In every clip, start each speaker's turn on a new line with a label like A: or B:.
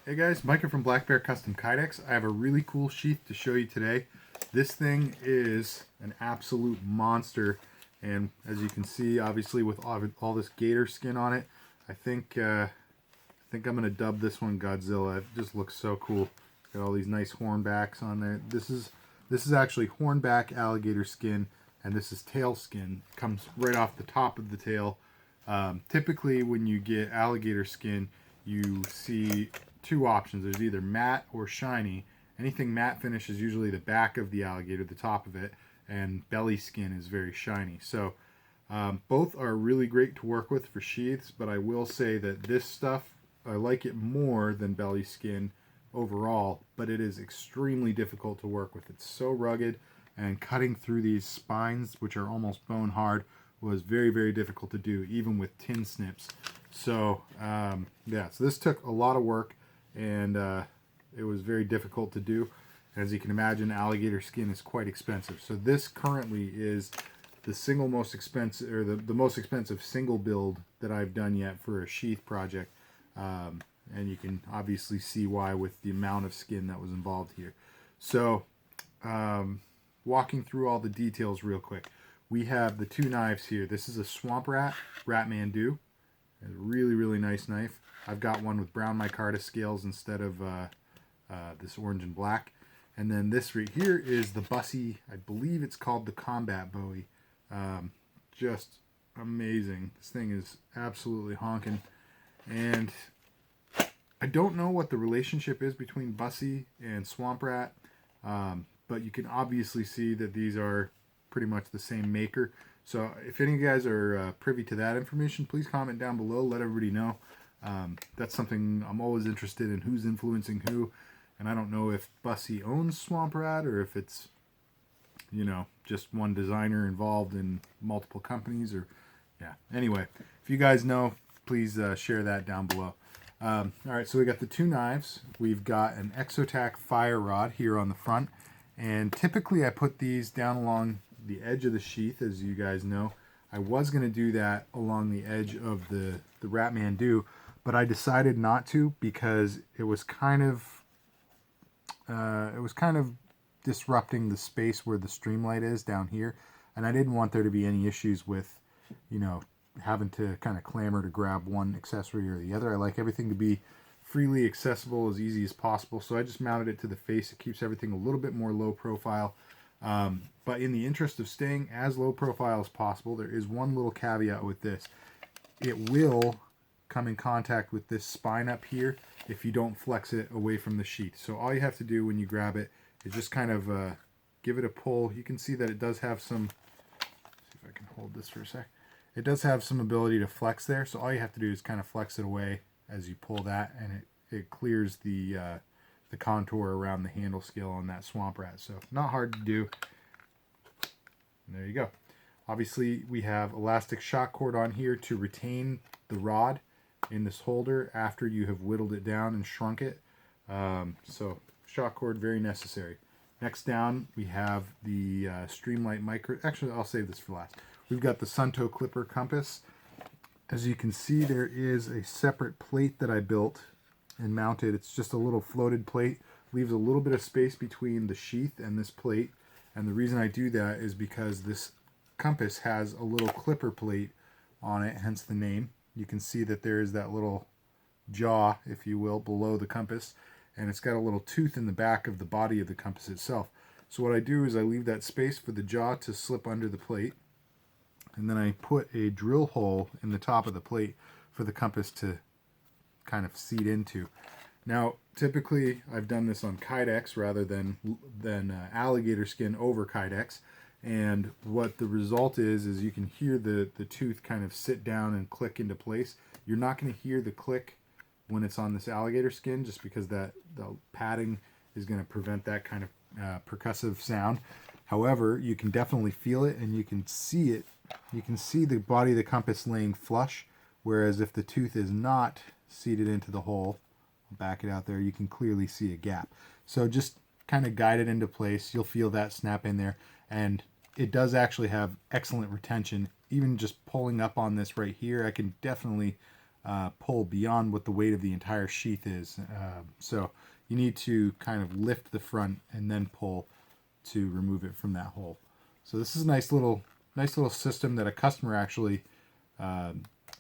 A: Hey guys, Micah from Black Bear Custom Kydex. I have a really cool sheath to show you today. This thing is an absolute monster, and as you can see, obviously with all this gator skin on it, I think I'm gonna dub this one Godzilla. It just looks so cool. Got all these nice hornbacks on there. This is actually hornback alligator skin, and this is tail skin. It comes right off the top of the tail. Typically, when you get alligator skin, you see two options. There's either matte or shiny. Anything matte finish is usually the back of the alligator, the top of it, and belly skin is very shiny. So both are really great to work with for sheaths, but I will say that this stuff, I like it more than belly skin overall, but it is extremely difficult to work with. It's so rugged, and cutting through these spines, which are almost bone hard, was very, very difficult to do, even with tin snips. So yeah, so this took a lot of work, and it was very difficult to do. As you can imagine, alligator skin is quite expensive. So this currently is the single most expensive, or the most expensive single build that I've done yet for a sheath project. And you can obviously see why with the amount of skin that was involved here. So walking through all the details real quick. We have the two knives here. This is a Swamp Rat, Ratmandu. A really, really nice knife. I've got one with brown micarta scales instead of this orange and black. And then this right here is the Bussy, I believe it's called the Combat Bowie. Just amazing. This thing is absolutely honking. And I don't know what the relationship is between Bussy and Swamp Rat, but you can obviously see that these are pretty much the same maker. So if any of you guys are privy to that information, please comment down below. Let everybody know. That's something I'm always interested in, who's influencing who. And I don't know if Bussy owns Swamp Rat or if it's, you know, just one designer involved in multiple companies, or yeah. Anyway, if you guys know, please share that down below. All right, so we got the two knives. We've got an Exotac fire rod here on the front, and typically I put these down along the edge of the sheath, as you guys know. I was going to do that along the edge of the Ratmandu, but I decided not to because it was kind of disrupting the space where the streamlight is down here, and I didn't want there to be any issues with, you know, having to kind of clamor to grab one accessory or the other. I like everything to be freely accessible, as easy as possible, so I just mounted it to the face. It keeps everything a little bit more low profile, but in the interest of staying as low profile as possible, there is one little caveat with this. It will come in contact with this spine up here if you don't flex it away from the sheath. So all you have to do when you grab it is just kind of give it a pull. You can see that it does have some, see if I can hold this for a sec. It does have some ability to flex there, so all you have to do is kind of flex it away as you pull that, and it clears the contour around the handle scale on that Swamp Rat. So not hard to do. And there you go. Obviously, we have elastic shock cord on here to retain the rod in this holder after you have whittled it down and shrunk it. So shock cord, very necessary. Next down, we have the Streamlight Micro. Actually, I'll save this for last. We've got the Sunto Clipper compass. As you can see, there is a separate plate that I built and mounted. It's just a little floated plate. Leaves a little bit of space between the sheath and this plate. And the reason I do that is because this compass has a little clipper plate on it, hence the name. You can see that there is that little jaw, if you will, below the compass, and it's got a little tooth in the back of the body of the compass itself. So what I do is I leave that space for the jaw to slip under the plate, and then I put a drill hole in the top of the plate for the compass to kind of seat into. Now, typically I've done this on Kydex rather than alligator skin over Kydex. And what the result is you can hear the tooth kind of sit down and click into place. You're not going to hear the click when it's on this alligator skin, just because the padding is going to prevent that kind of percussive sound. However, you can definitely feel it, and you can see it. You can see the body of the compass laying flush, whereas if the tooth is not seated into the hole, I'll back it out there, you can clearly see a gap. So just kind of guide it into place. You'll feel that snap in there, and it does actually have excellent retention. Even just pulling up on this right here, I can definitely pull beyond what the weight of the entire sheath is. So you need to kind of lift the front and then pull to remove it from that hole. So this is a nice little system that a customer actually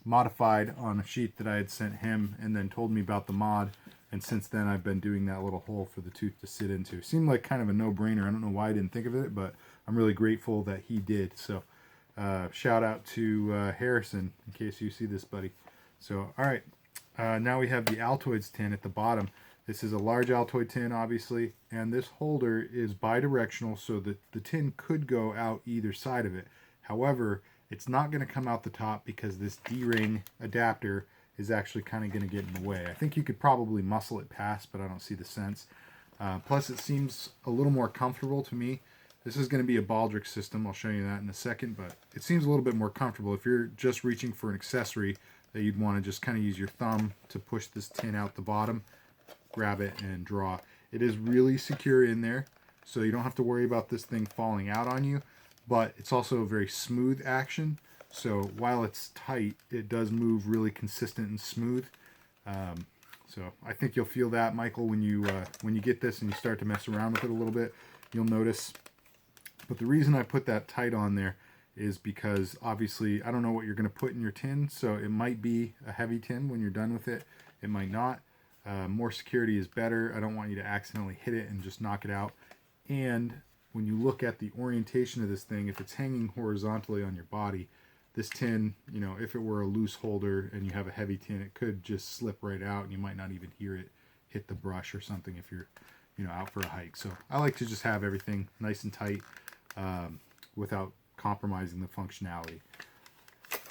A: modified on a sheet that I had sent him, and then told me about the mod. And since then, I've been doing that little hole for the tooth to sit into. Seemed like kind of a no-brainer. I don't know why I didn't think of it, but I'm really grateful that he did. So shout out to Harrison, in case you see this, buddy. So, all right. Now we have the Altoids tin at the bottom. This is a large Altoid tin, obviously, and this holder is bidirectional, so that the tin could go out either side of it. However, it's not going to come out the top because this D-ring adapter is actually kind of going to get in the way. I think you could probably muscle it past, but I don't see the sense. Plus, it seems a little more comfortable to me. This is going to be a Baldric system. I'll show you that in a second, but it seems a little bit more comfortable. If you're just reaching for an accessory that you'd want to just kind of use your thumb to push this tin out the bottom, grab it and draw. It is really secure in there, so you don't have to worry about this thing falling out on you, but it's also a very smooth action. So while it's tight, it does move really consistent and smooth. So I think you'll feel that, Michael, when you get this and you start to mess around with it a little bit, you'll notice. But the reason I put that tight on there is because obviously I don't know what you're going to put in your tin, so it might be a heavy tin when you're done with it. It might not. More security is better. I don't want you to accidentally hit it and just knock it out. And when you look at the orientation of this thing, if it's hanging horizontally on your body, this tin, you know, if it were a loose holder and you have a heavy tin, it could just slip right out and you might not even hear it hit the brush or something if you're, you know, out for a hike. So I like to just have everything nice and tight without compromising the functionality.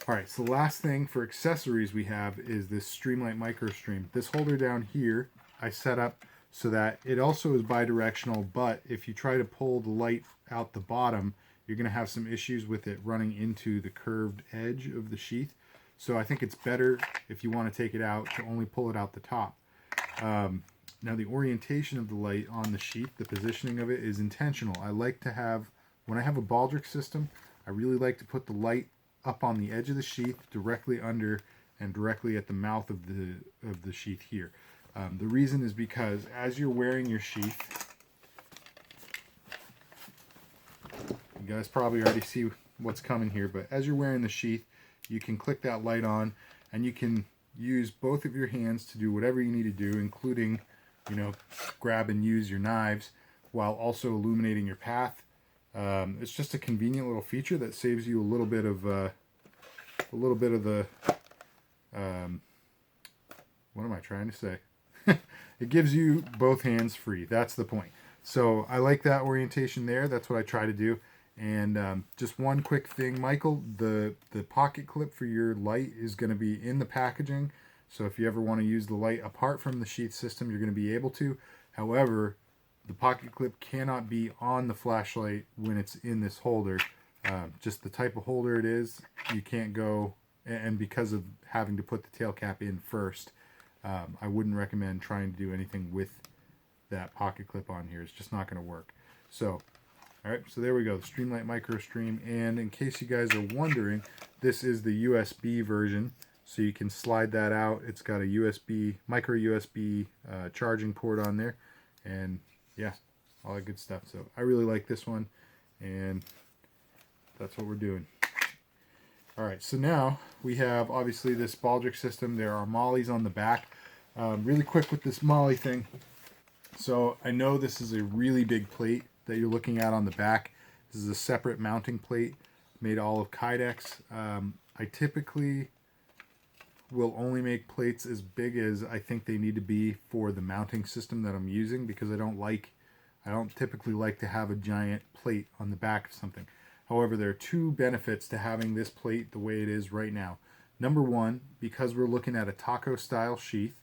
A: All right, so the last thing for accessories we have is this Streamlight Micro Stream. This holder down here, I set up so that it also is bidirectional, but if you try to pull the light out the bottom, you're going to have some issues with it running into the curved edge of the sheath. So I think it's better, if you want to take it out, to only pull it out the top. Now the orientation of the light on the sheath, the positioning of it is intentional. I like to have, when I have a Baldric system, I really like to put the light up on the edge of the sheath, directly under and directly at the mouth of the sheath here. The reason is because as you're wearing your sheath, you guys probably already see what's coming here, but as you're wearing the sheath, you can click that light on and you can use both of your hands to do whatever you need to do, including, you know, grab and use your knives while also illuminating your path. It's just a convenient little feature that saves you a little bit of the what am I trying to say? It gives you both hands free. That's the point. So I like that orientation there. That's what I try to do. And just one quick thing, Michael, the pocket clip for your light is going to be in the packaging. So if you ever want to use the light apart from the sheath system, you're going to be able to. However, the pocket clip cannot be on the flashlight when it's in this holder. Just the type of holder it is, you can't go, and because of having to put the tail cap in first, I wouldn't recommend trying to do anything with that pocket clip on here. It's just not going to work. So, all right, so there we go, the Streamlight Micro Stream. And in case you guys are wondering, this is the USB version, so you can slide that out. It's got a USB, micro USB charging port on there, and yeah, all that good stuff. So I really like this one, and that's what we're doing. All right, so now we have obviously this Baldric system. There are mollies on the back. Really quick with this molly thing. So I know this is a really big plate that you're looking at on the back. This is a separate mounting plate made all of Kydex. I typically will only make plates as big as I think they need to be for the mounting system that I'm using, because I don't typically like to have a giant plate on the back of something. However, there are two benefits to having this plate the way it is right now. Number one, because we're looking at a taco style sheath,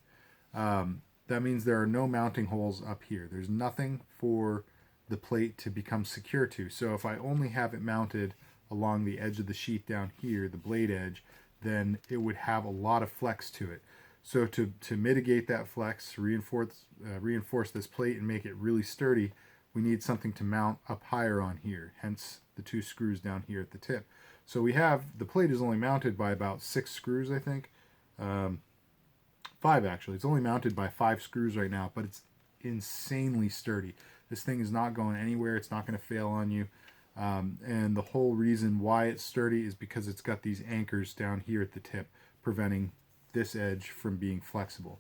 A: that means there are no mounting holes up here. There's nothing for the plate to become secure to. So if I only have it mounted along the edge of the sheath down here, the blade edge, then it would have a lot of flex to it. So to mitigate that flex, reinforce this plate and make it really sturdy, we need something to mount up higher on here, hence the two screws down here at the tip. So we have, the plate is only mounted by about 6 screws, I think. 5 actually. It's only mounted by 5 screws right now, but it's insanely sturdy. This thing is not going anywhere. It's not going to fail on you. And the whole reason why it's sturdy is because it's got these anchors down here at the tip, preventing this edge from being flexible.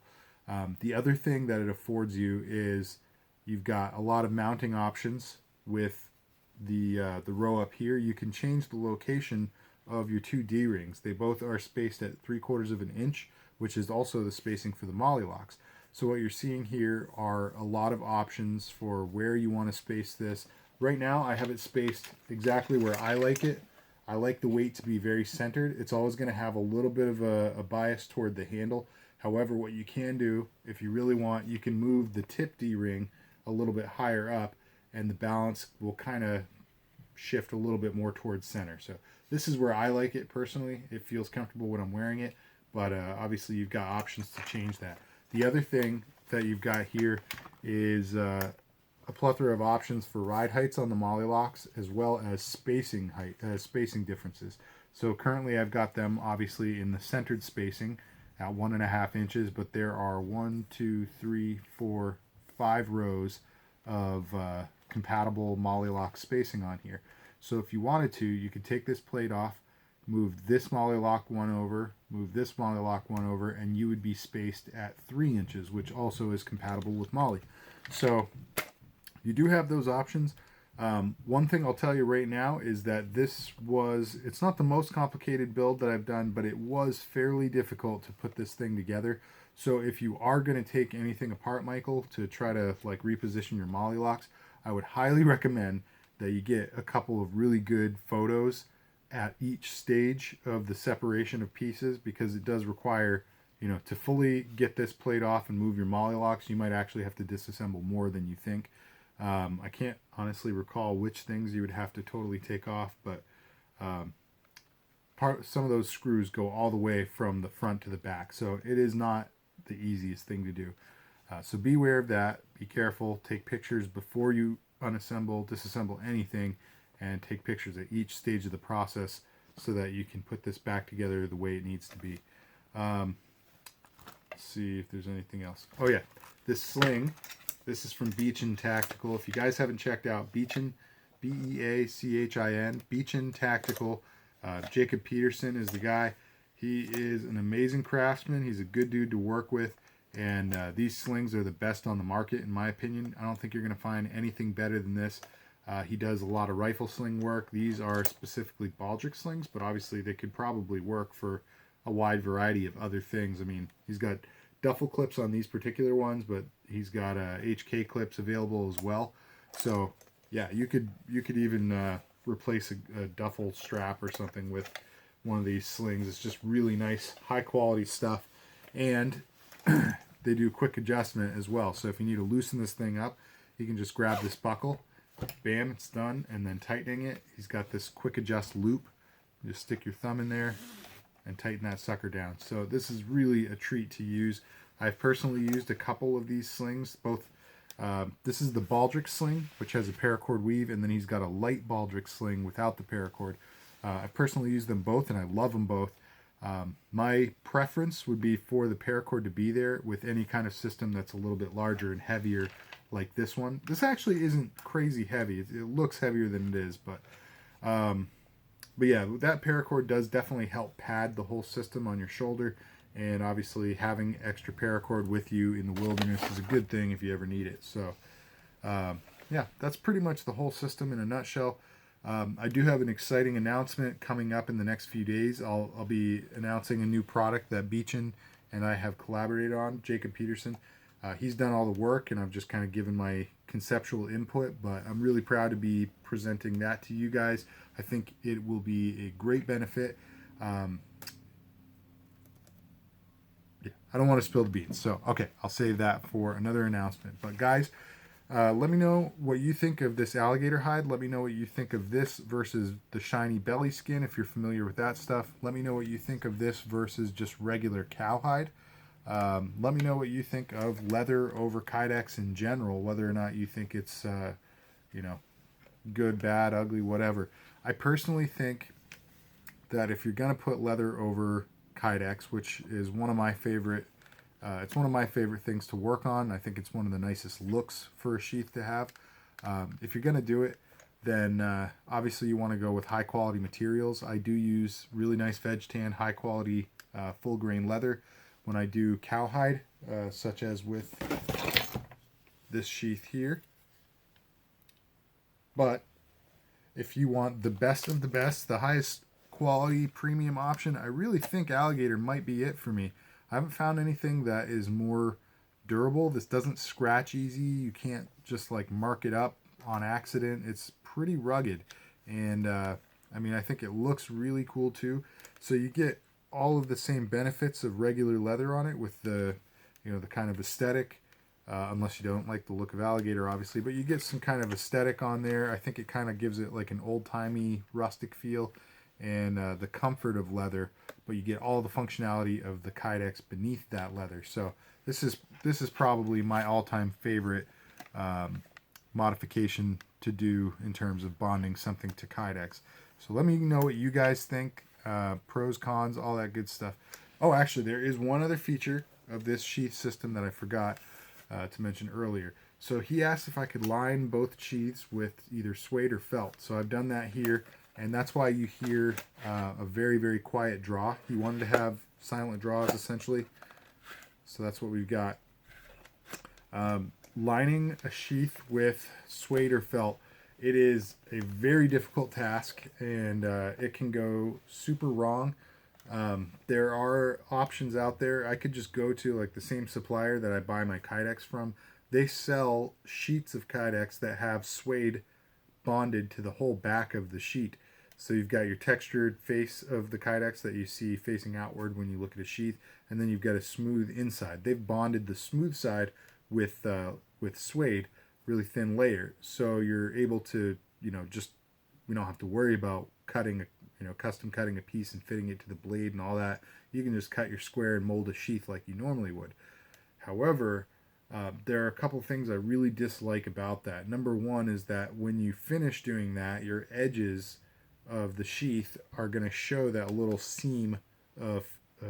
A: The other thing that it affords you is you've got a lot of mounting options with the row up here. You can change the location of your two D-rings. They both are spaced at 3/4 of an inch, which is also the spacing for the molly locks. So what you're seeing here are a lot of options for where you want to space this. Right now I have it spaced exactly where I like it. I like the weight to be very centered. It's always going to have a little bit of a bias toward the handle. However, what you can do, if you really want, you can move the tip D-ring a little bit higher up, and the balance will kind of shift a little bit more towards center. So this is where I like it personally. It feels comfortable when I'm wearing it, but obviously you've got options to change that. The other thing that you've got here is a plethora of options for ride heights on the molly locks, as well as spacing differences. So currently I've got them obviously in the centered spacing at 1.5 inches, but there are 1, 2, 3, 4, 5 rows of compatible molly lock spacing on here. So if you wanted to, you could take this plate off, move this molly lock one over, move this molly lock one over, and you would be spaced at 3 inches, which also is compatible with molly. So you do have those options. One thing I'll tell you right now is that it's not the most complicated build that I've done, but it was fairly difficult to put this thing together. So if you are going to take anything apart, Michael, to try to like reposition your molly locks, I would highly recommend that you get a couple of really good photos at each stage of the separation of pieces, because it does require, to fully get this plate off and move your molly locks, you might actually have to disassemble more than you think. I can't honestly recall which things you would have to totally take off, but some of those screws go all the way from the front to the back, so it is not the easiest thing to do. So be aware of that. Be careful. Take pictures before you disassemble anything, and take pictures at each stage of the process so that you can put this back together the way it needs to be. Let's see if there's anything else. Oh yeah, this sling. This is from Beachin Tactical. If you guys haven't checked out Beachin, Beachin, Beachin Tactical, Jacob Peterson is the guy. He is an amazing craftsman. He's a good dude to work with, and these slings are the best on the market in my opinion. I don't think you're going to find anything better than this. He does a lot of rifle sling work. These are specifically Baldric slings, but obviously they could probably work for a wide variety of other things. I mean, he's got duffel clips on these particular ones, but he's got HK clips available as well. So yeah, you could even replace a duffel strap or something with one of these slings. It's just really nice, high quality stuff, and they do quick adjustment as well. So if you need to loosen this thing up, you can just grab this buckle, bam, it's done, and then tightening it. He's got this quick adjust loop. You just stick your thumb in there and tighten that sucker down. So this is really a treat to use. I've personally used a couple of these slings. This is the Baldric sling, which has a paracord weave, and then he's got a light Baldric sling without the paracord. I've personally used them both, and I love them both. My preference would be for the paracord to be there with any kind of system that's a little bit larger and heavier, like this one. This actually isn't crazy heavy. It looks heavier than it is, but yeah, that paracord does definitely help pad the whole system on your shoulder, and obviously having extra paracord with you in the wilderness is a good thing if you ever need it. So yeah, that's pretty much the whole system in a nutshell. I do have an exciting announcement coming up in the next few days. I'll be announcing a new product that Beachin and I have collaborated on, Jacob Peterson. He's done all the work, and I've just kind of given my conceptual input, but I'm really proud to be presenting that to you guys. I think it will be a great benefit. Yeah, I don't want to spill the beans, so okay, I'll save that for another announcement. But guys, let me know what you think of this alligator hide. Let me know what you think of this versus the shiny belly skin, if you're familiar with that stuff. Let me know what you think of this versus just regular cowhide. Let me know what you think of leather over Kydex in general, whether or not you think it's, good, bad, ugly, whatever. I personally think that if you're going to put leather over Kydex, which is one of my favorite. It's one of my favorite things to work on. I think it's one of the nicest looks for a sheath to have. If you're going to do it, then obviously you want to go with high quality materials. I do use really nice veg tan, high quality full grain leather when I do cowhide, such as with this sheath here. But if you want the best of the best, the highest quality premium option, I really think alligator might be it for me. I haven't found anything that is more durable. This doesn't scratch easy. You can't just like mark it up on accident. It's pretty rugged, and I mean, I think it looks really cool too. So you get all of the same benefits of regular leather on it with the, you know, the kind of aesthetic, unless you don't like the look of alligator, obviously, but you get some kind of aesthetic on there. I think it kind of gives it like an old-timey rustic feel, and the comfort of leather, but you get all the functionality of the Kydex beneath that leather. So this is probably my all-time favorite modification to do in terms of bonding something to Kydex. So let me know what you guys think, pros, cons, all that good stuff. Oh, actually, there is one other feature of this sheath system that I forgot to mention earlier. So he asked if I could line both sheaths with either suede or felt. So I've done that here, and that's why you hear a very, very quiet draw. He wanted to have silent draws, essentially. So that's what we've got. Lining a sheath with suede or felt, it is a very difficult task, and it can go super wrong. There are options out there. I could just go to like the same supplier that I buy my Kydex from. They sell sheets of Kydex that have suede bonded to the whole back of the sheet. So you've got your textured face of the Kydex that you see facing outward when you look at a sheath, and then you've got a smooth inside. They've bonded the smooth side with suede, really thin layer, so you're able to, you know, just, we don't have to worry about cutting a, you know, custom cutting a piece and fitting it to the blade and all that. You can just cut your square and mold a sheath like you normally would. However, there are a couple things I really dislike about that. Number one is that when you finish doing that, your edges of the sheath are going to show that little seam of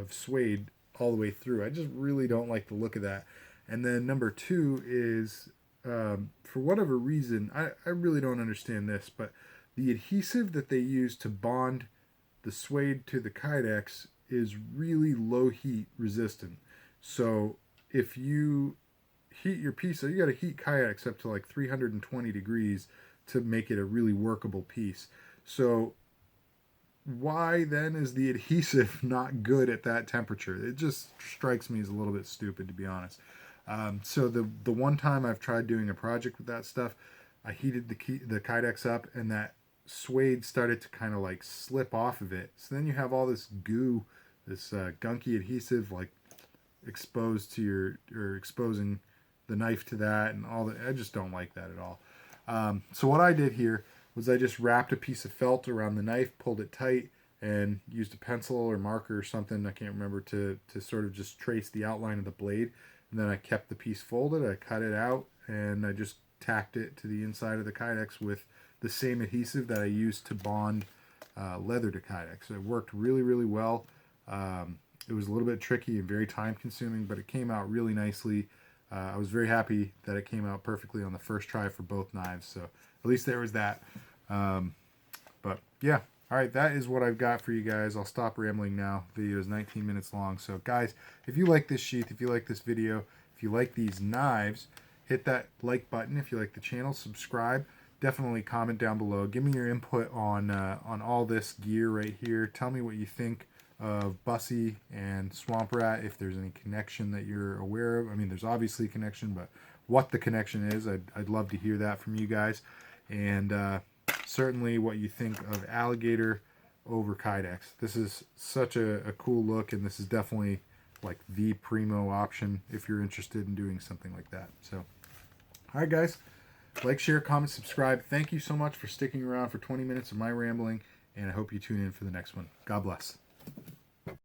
A: suede all the way through. I just really don't like the look of that. And then number two is, for whatever reason, I really don't understand this, but the adhesive that they use to bond the suede to the Kydex is really low heat resistant. So if you heat your piece, so you got to heat Kydex up to like 320 degrees to make it a really workable piece. So why then is the adhesive not good at that temperature? It just strikes me as a little bit stupid, to be honest. So the one time I've tried doing a project with that stuff, I heated the Kydex up, and that suede started to kind of like slip off of it. So then you have all this goo, this gunky adhesive like exposed to your, or exposing the knife to that, and all that. I just don't like that at all. So what I did here was I just wrapped a piece of felt around the knife, pulled it tight, and used a pencil or marker or something, I can't remember, to sort of just trace the outline of the blade. And then I kept the piece folded, I cut it out, and I just tacked it to the inside of the Kydex with the same adhesive that I used to bond leather to Kydex. So it worked really, really well. It was a little bit tricky and very time consuming, but it came out really nicely. I was very happy that it came out perfectly on the first try for both knives. So at least there was that. But yeah, all right, that is what I've got for you guys. I'll stop rambling now. The video is 19 minutes long. So guys, if you like this sheath, if you like this video, if you like these knives, hit that like button. If you like the channel, subscribe. Definitely comment down below. Give me your input on all this gear right here. Tell me what you think of Bussy and Swamp Rat, if there's any connection that you're aware of. I mean, there's obviously a connection, but what the connection is, I'd love to hear that from you guys. And certainly what you think of alligator over Kydex. This is such a cool look, and this is definitely like the primo option if you're interested in doing something like that. So, all right, guys. Like, share, comment, subscribe. Thank you so much for sticking around for 20 minutes of my rambling, and I hope you tune in for the next one. God bless.